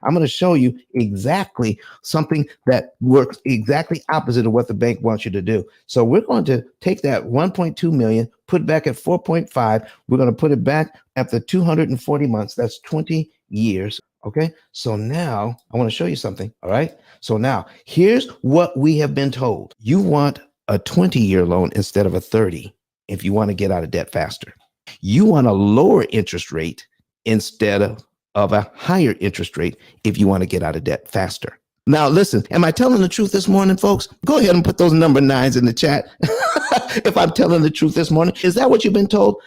I'm going to show you exactly something that works exactly opposite of what the bank wants you to do. So we're going to take that 1.2 million, put it back at 4.5. We're going to put it back at the 240 months. That's 20 years. Okay. So now I want to show you something. All right. So now here's what we have been told. You want a 20-year loan instead of a 30 if you want to get out of debt faster. You want a lower interest rate instead of a higher interest rate if you want to get out of debt faster. Now, listen, am I telling the truth this morning, folks? Go ahead and put those number 9s in the chat. If I'm telling the truth this morning, is that what you've been told?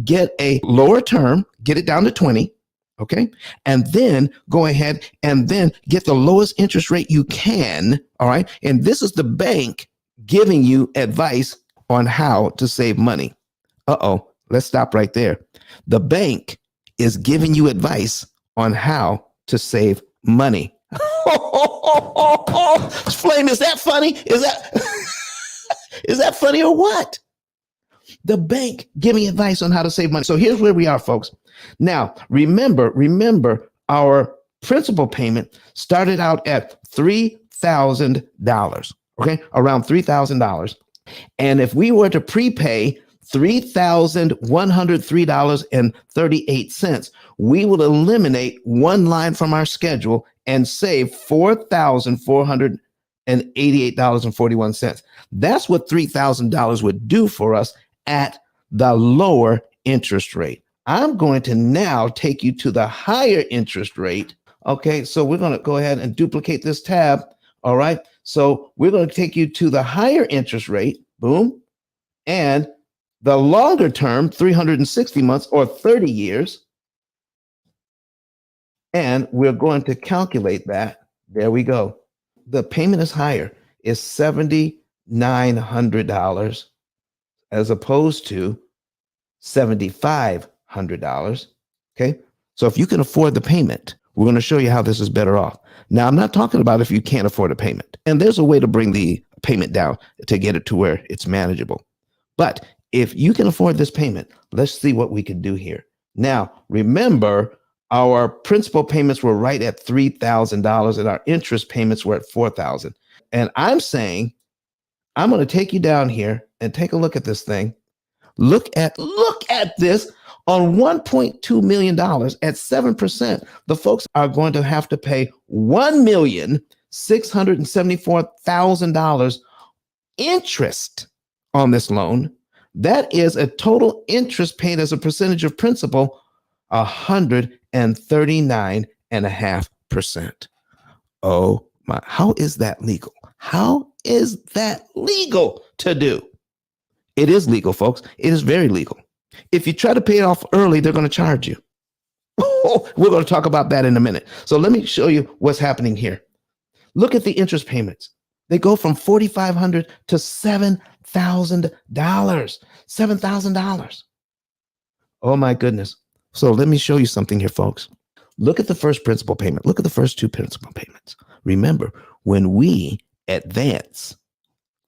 Get a lower term, get it down to 20. Okay. And then go ahead and then get the lowest interest rate you can. All right. And this is the bank giving you advice on how to save money. Uh-oh. Let's stop right there. The bank is giving you advice on how to save money. Flame, is that funny? Is that funny or what? The bank giving advice on how to save money. So here's where we are, folks. Now, remember our principal payment started out at $3,000, okay? Around $3,000. And if we were to prepay $3,103.38, we will eliminate one line from our schedule and save $4,488.41. That's what $3,000 would do for us at the lower interest rate. I'm going to now take you to the higher interest rate. Okay, so we're going to go ahead and duplicate this tab. All right, so we're going to take you to the higher interest rate. Boom. And the longer term, 360 months or 30 years. And we're going to calculate that. There we go. The payment is higher. It's $7,900 as opposed to $7,500. Okay. So if you can afford the payment, we're going to show you how this is better off. Now, I'm not talking about if you can't afford a payment. And there's a way to bring the payment down to get it to where it's manageable. But if you can afford this payment, let's see what we can do here. Now, remember, our principal payments were right at $3,000 and our interest payments were at $4,000. And I'm saying, I'm going to take you down here and take a look at this thing. Look at this. On $1.2 million at 7%, the folks are going to have to pay $1,674,000 interest on this loan. That is a total interest paid as a percentage of principal, 139.5%. Oh my, how is that legal? How is that legal to do? It is legal, folks. It is very legal. If you try to pay it off early, they're going to charge you. We're going to talk about that in a minute. So let me show you what's happening here. Look at the interest payments. They go from $4,500 to $7,000. $7,000. Oh my goodness. So let me show you something here, folks. Look at the first principal payment. Look at the first two principal payments. Remember, when we advance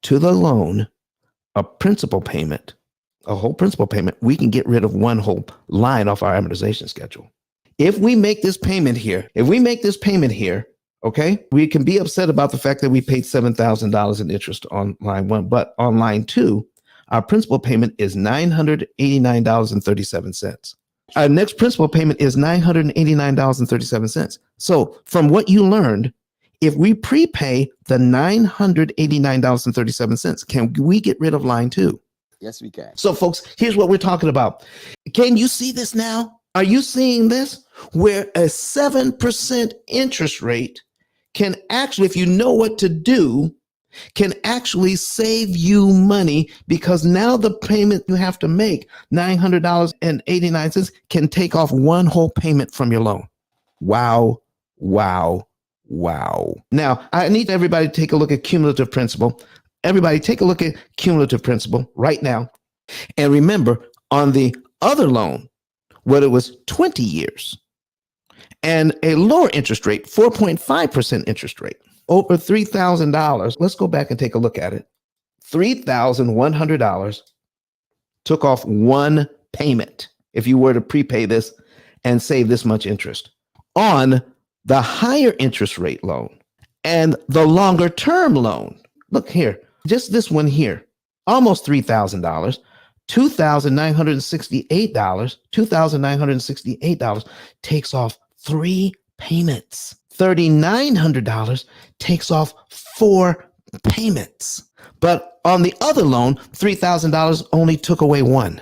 to the loan a principal payment, a whole principal payment, we can get rid of one whole line off our amortization schedule. If we make this payment here, okay, we can be upset about the fact that we paid $7,000 in interest on line one, but on line two, our principal payment is $989.37. Our next principal payment is $989.37. So from what you learned, if we prepay the $989.37, can we get rid of line two? Yes, we can. So, folks, here's what we're talking about. Can you see this now? Are you seeing this? Where a 7% interest rate can actually, if you know what to do, can actually save you money, because now the payment you have to make, $900.89, can take off one whole payment from your loan. Wow, wow, wow. Now, I need everybody to take a look at cumulative principal. Everybody take a look at cumulative principal right now. And remember, on the other loan, where it was 20 years and a lower interest rate, 4.5% interest rate, over $3,000. Let's go back and take a look at it. $3,100 took off one payment if you were to prepay this and save this much interest. On the higher interest rate loan, and the longer term loan. Look here, just this one here, almost $3,000, $2,968 takes off 3 payments. $3,900 takes off 4 payments. But on the other loan, $3,000 only took away 1.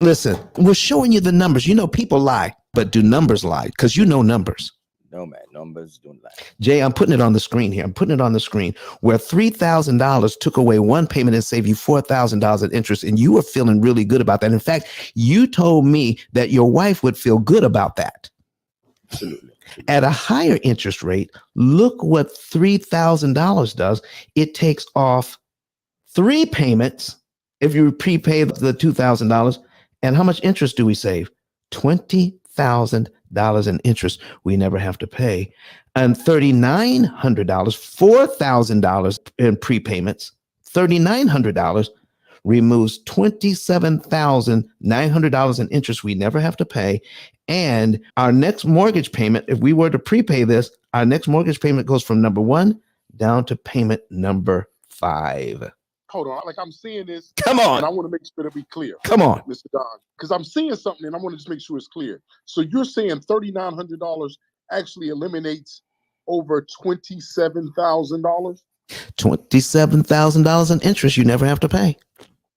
Listen, we're showing you the numbers. You know, people lie, but do numbers lie? Because you know numbers. No, man, numbers don't lie. Jay, I'm putting it on the screen here. I'm putting it on the screen where $3,000 took away 1 payment and saved you $4,000 in interest. And you were feeling really good about that. In fact, you told me that your wife would feel good about that. Absolutely. At a higher interest rate, look what $3,000 does. It takes off 3 payments if you prepay the $2,000. And how much interest do we save? $20,000 in interest we never have to pay. And $3,900, $4,000 in prepayments, $3,900 removes $27,900 in interest we never have to pay. And our next mortgage payment, if we were to prepay this, our next mortgage payment goes from number 1 down to payment number 5. Hold on, like I'm seeing this. Come on. And I want to make sure to be clear. Come on. Mr. Don, because I'm seeing something and I want to just make sure it's clear. So you're saying $3,900 actually eliminates over $27,000? $27,000 in interest you never have to pay.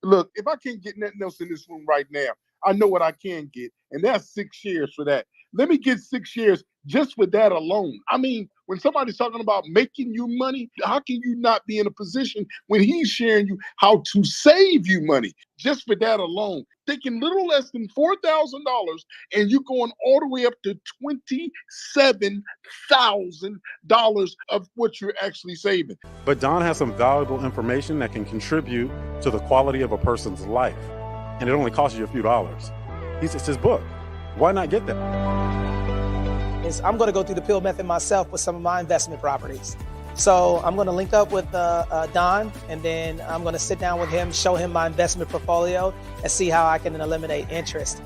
Look, if I can't get nothing else in this room right now, I know what I can get, and that's 6 shares for that. Let me get 6 shares just for that alone. I mean, when somebody's talking about making you money, how can you not be in a position when he's sharing you how to save you money just for that alone? Taking little less than $4,000 and you're going all the way up to $27,000 of what you're actually saving. But Don has some valuable information that can contribute to the quality of a person's life. And it only costs you a few dollars. It's his book. Why not get that? I'm going to go through the P.I.L.L. method myself with some of my investment properties. So I'm going to link up with Don, and then I'm going to sit down with him, show him my investment portfolio, and see how I can eliminate interest.